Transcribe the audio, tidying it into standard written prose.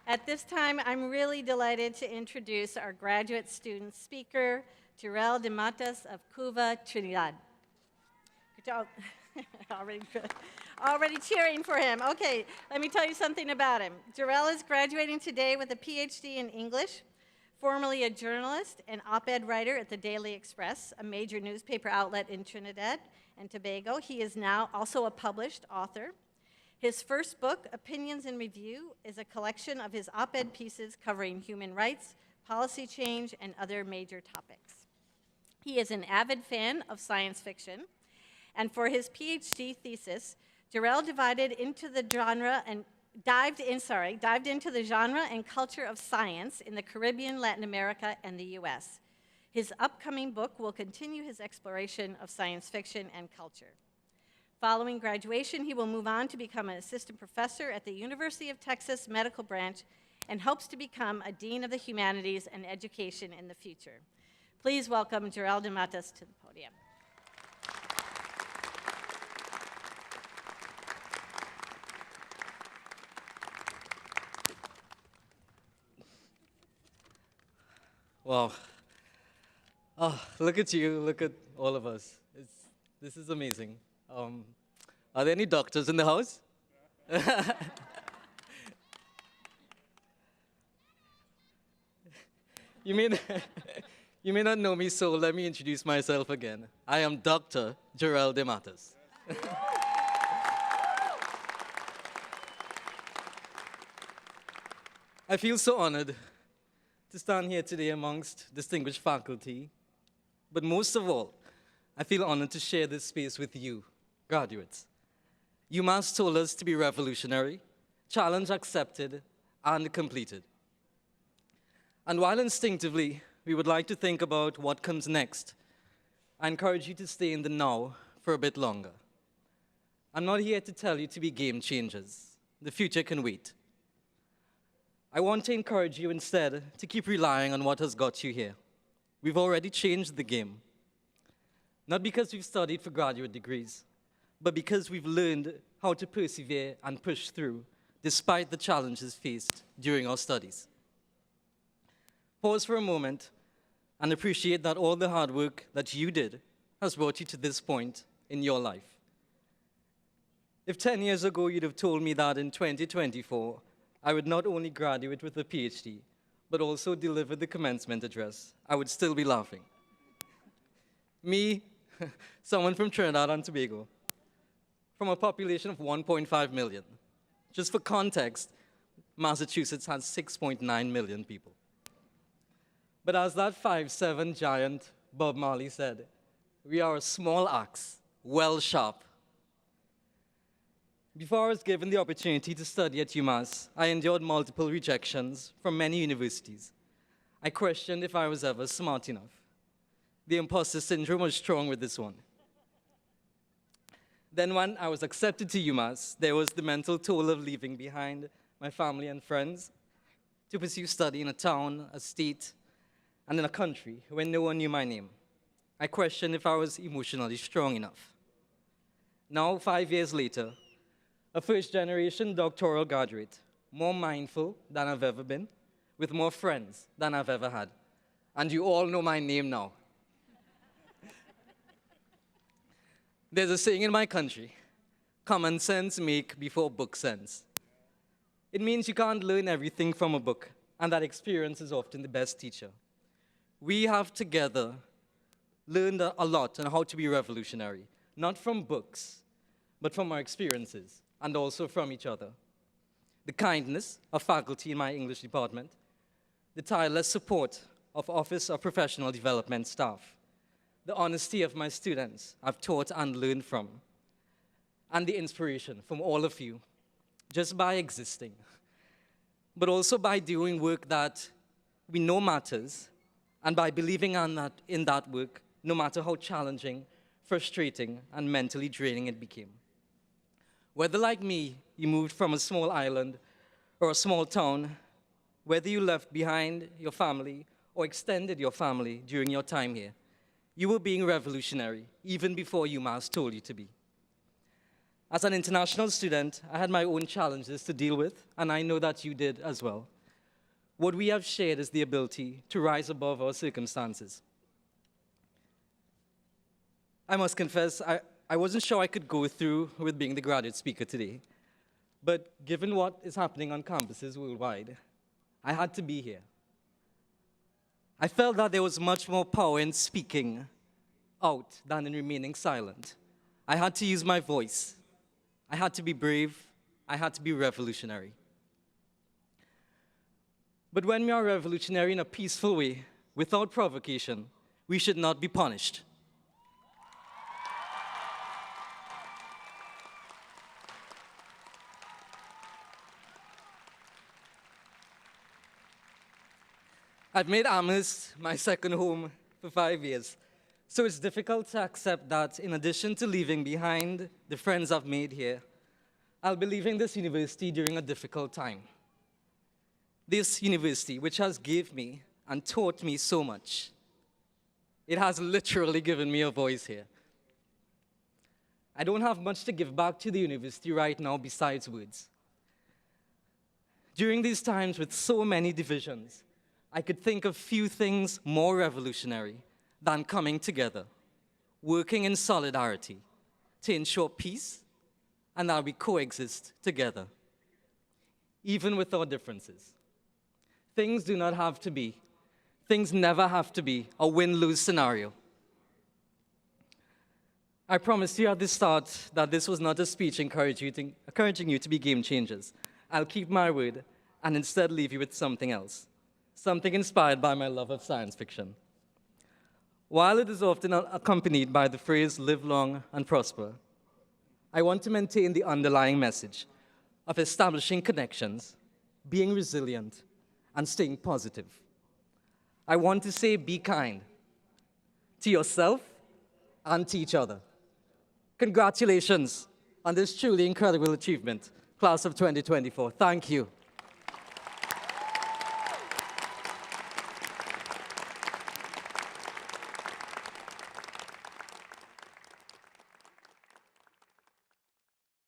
At this time, I'm really delighted to introduce our graduate student speaker, Jarrel De Matas of Cuba, Trinidad. Good job. Already cheering for him. Okay, let me tell you something about him. Jarrel is graduating today with a PhD in English, formerly a journalist and op-ed writer at the Daily Express, a major newspaper outlet in Trinidad and Tobago. He is now also a published author. His first book, Opinions in Review, is a collection of his op-ed pieces covering human rights, policy change, and other major topics. He is an avid fan of science fiction, and for his PhD thesis, Jarrel dived into the genre and culture of science in the Caribbean, Latin America, and the US. His upcoming book will continue his exploration of science fiction and culture. Following graduation, he will move on to become an assistant professor at the University of Texas Medical Branch and hopes to become a Dean of the Humanities and Education in the future. Please welcome Jarrel De Matas to the podium. Wow. Oh, look at you, look at all of us. This is amazing. Are there any doctors in the house? You may not know me, so let me introduce myself again. I am Dr. Jarrel De Matas. I feel so honored to stand here today amongst distinguished faculty, but most of all, I feel honored to share this space with you, graduates. UMass told us to be revolutionary, challenge accepted, and completed. And while instinctively we would like to think about what comes next, I encourage you to stay in the now for a bit longer. I'm not here to tell you to be game changers. The future can wait. I want to encourage you instead to keep relying on what has got you here. We've already changed the game. Not because we've studied for graduate degrees, but because we've learned how to persevere and push through despite the challenges faced during our studies. Pause for a moment and appreciate that all the hard work that you did has brought you to this point in your life. If 10 years ago you'd have told me that in 2024, I would not only graduate with a PhD, but also deliver the commencement address, I would still be laughing. Me, someone from Trinidad and Tobago, from a population of 1.5 million. Just for context, Massachusetts has 6.9 million people. But as that 5'7" giant Bob Marley said, we are a small axe, well sharp. Before I was given the opportunity to study at UMass, I endured multiple rejections from many universities. I questioned if I was ever smart enough. The imposter syndrome was strong with this one. Then when I was accepted to UMass, there was the mental toll of leaving behind my family and friends to pursue study in a town, a state, and in a country where no one knew my name. I questioned if I was emotionally strong enough. Now, 5 years later, a first-generation doctoral graduate, more mindful than I've ever been, with more friends than I've ever had. And you all know my name now. There's a saying in my country, common sense make before book sense. It means you can't learn everything from a book, and that experience is often the best teacher. We have together learned a lot on how to be revolutionary, not from books, but from our experiences, and also from each other. The kindness of faculty in my English department, the tireless support of Office of Professional Development staff, the honesty of my students I've taught and learned from, and the inspiration from all of you, just by existing, but also by doing work that we know matters, and by believing in that work, no matter how challenging, frustrating, and mentally draining it became. Whether, like me, you moved from a small island or a small town, whether you left behind your family or extended your family during your time here, you were being revolutionary, even before UMass told you to be. As an international student, I had my own challenges to deal with, and I know that you did as well. What we have shared is the ability to rise above our circumstances. I must confess, I wasn't sure I could go through with being the graduate speaker today. But given what is happening on campuses worldwide, I had to be here. I felt that there was much more power in speaking out than in remaining silent. I had to use my voice. I had to be brave. I had to be revolutionary. But when we are revolutionary in a peaceful way, without provocation, we should not be punished. I've made Amherst my second home for 5 years, so it's difficult to accept that in addition to leaving behind the friends I've made here, I'll be leaving this university during a difficult time. This university, which has given me and taught me so much, it has literally given me a voice here. I don't have much to give back to the university right now besides words. During these times with so many divisions, I could think of few things more revolutionary than coming together, working in solidarity to ensure peace and that we coexist together, even with our differences. Things do not have to be, things never have to be a win-lose scenario. I promised you at the start that this was not a speech encouraging you to be game changers. I'll keep my word and instead leave you with something else, something inspired by my love of science fiction. While it is often accompanied by the phrase, live long and prosper, I want to maintain the underlying message of establishing connections, being resilient, and staying positive. I want to say, be kind to yourself and to each other. Congratulations on this truly incredible achievement, class of 2024. Thank you.